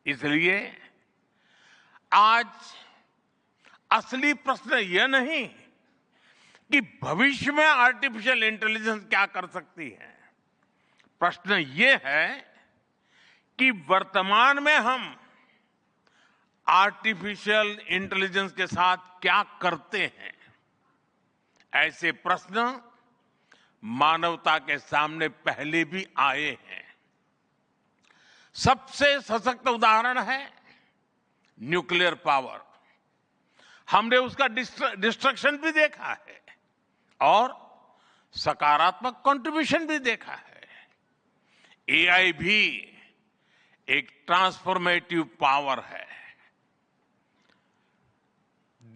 इसलिए आज असली प्रश्न यह नहीं कि भविष्य में आर्टिफिशियल इंटेलिजेंस क्या कर सकती है। प्रश्न ये है कि वर्तमान में हम आर्टिफिशियल इंटेलिजेंस के साथ क्या करते हैं। ऐसे प्रश्न मानवता के सामने पहले भी आए हैं। सबसे सशक्त उदाहरण है न्यूक्लियर पावर। हमने उसका डिस्ट्रक्शन भी देखा है और सकारात्मक कंट्रीब्यूशन भी देखा है। एआई भी एक ट्रांसफॉर्मेटिव पावर है।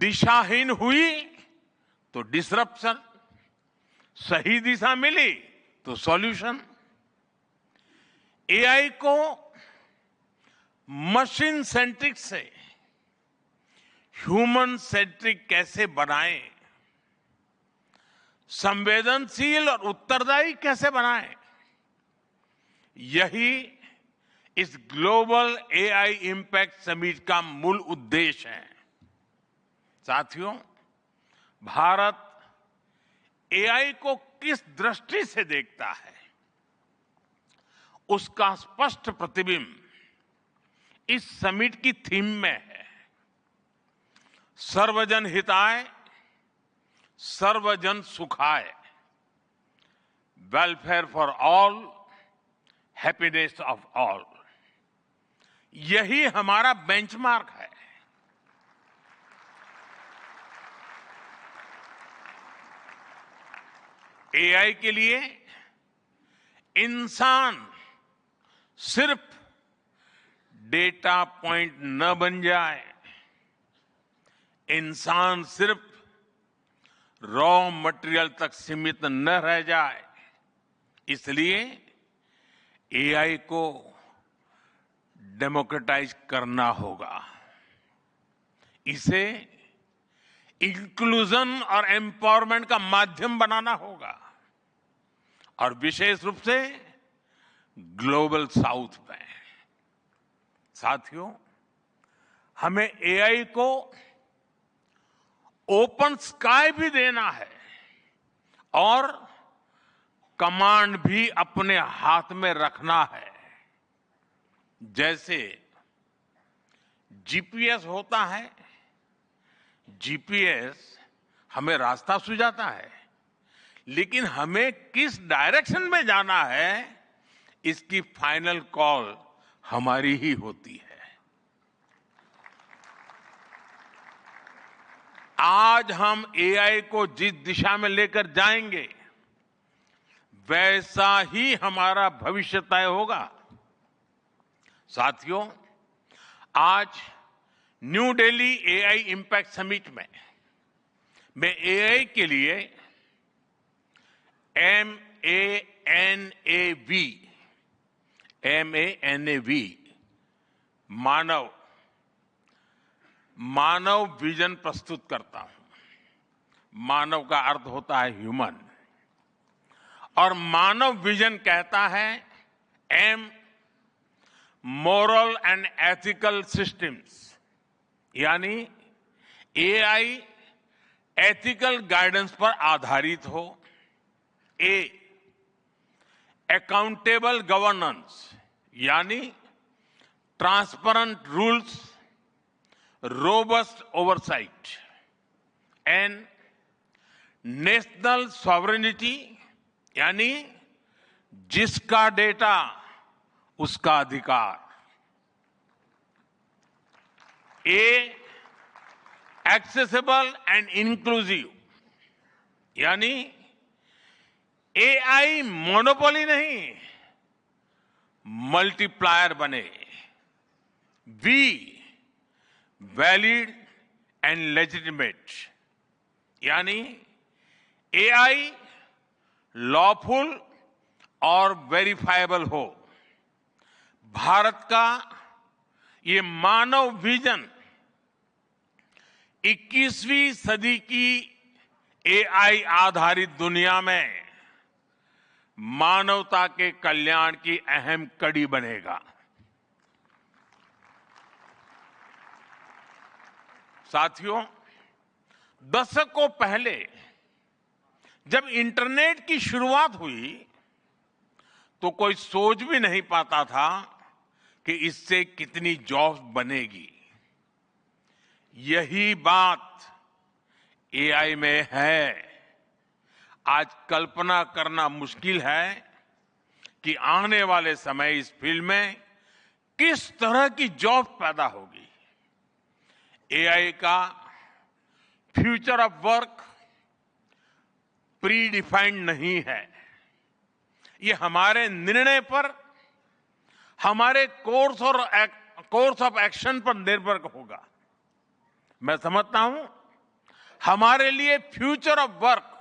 दिशाहीन हुई तो डिसरप्शन, सही दिशा मिली तो सॉल्यूशन। एआई को मशीन सेंट्रिक से ह्यूमन सेंट्रिक कैसे बनाएं, संवेदनशील और उत्तरदायी कैसे बनाएं, यही इस ग्लोबल एआई इंपैक्ट समिट का मूल उद्देश्य है। साथियों, भारत एआई को किस दृष्टि से देखता है, उसका स्पष्ट प्रतिबिंब इस समिट की थीम में है। सर्वजन हिताय, सर्वजन सुखाय, welfare for all, happiness of all. यही हमारा बेंचमार्क है। एआई के लिए इंसान सिर्फ डेटा पॉइंट न बन जाए, इंसान सिर्फ रॉ मटेरियल तक सीमित न रह जाए। इसलिए एआई को डेमोक्रेटाइज करना होगा, इसे इंक्लूजन और एम्पावरमेंट का माध्यम बनाना होगा, और विशेष रूप से ग्लोबल साउथ में। साथियों, हमें एआई को ओपन स्काई भी देना है और कमांड भी अपने हाथ में रखना है। जैसे जीपीएस होता है, जीपीएस हमें रास्ता सुझाता है, लेकिन हमें किस डायरेक्शन में जाना है इसकी फाइनल कॉल हमारी ही होती है। आज हम एआई को जिस दिशा में लेकर जाएंगे वैसा ही हमारा भविष्य तय होगा। साथियों, आज new Delhi AI impact summit में मैं एआई के लिए MANAV मानव विजन प्रस्तुत करता हूं। मानव का अर्थ होता है ह्यूमन, और मानव विजन कहता है M, moral and ethical systems, यानी एआई एथिकल गाइडेंस पर आधारित हो। ए, अकाउंटेबल गवर्नेंस, यानी transparent rules, robust oversight. N, national sovereignty, यानी जिसका डेटा उसका अधिकार। ए, एक्सेसिबल एंड इंक्लूसिव, यानी एआई मोनोपोली नहीं, मल्टीप्लायर बने। वी, वैलिड एंड लेजिटिमेट, यानी एआई लॉफुल और वेरीफाइबल हो। भारत का ये मानव विजन 21वीं सदी की एआई आधारित दुनिया में मानवता के कल्याण की अहम कड़ी बनेगा। साथियों, दशकों पहले जब इंटरनेट की शुरुआत हुई तो कोई सोच भी नहीं पाता था कि इससे कितनी जॉब्स बनेगी। यही बात एआई में है। आज कल्पना करना मुश्किल है कि आने वाले समय इस फील्ड में किस तरह की जॉब पैदा होगी। एआई का future of work pre defined नहीं है। ये हमारे निर्णय पर, हमारे कोर्स ऑफ एक्शन पर निर्भर होगा। मैं समझता हूं हमारे लिए फ्यूचर ऑफ वर्क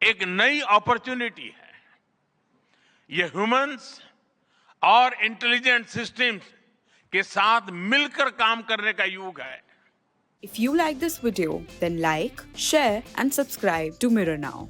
एक नई अपॉर्चुनिटी है। ये ह्यूमंस और इंटेलिजेंट सिस्टम्स के साथ मिलकर काम करने का युग है। If you like this video, then like, share and subscribe to Mirror Now.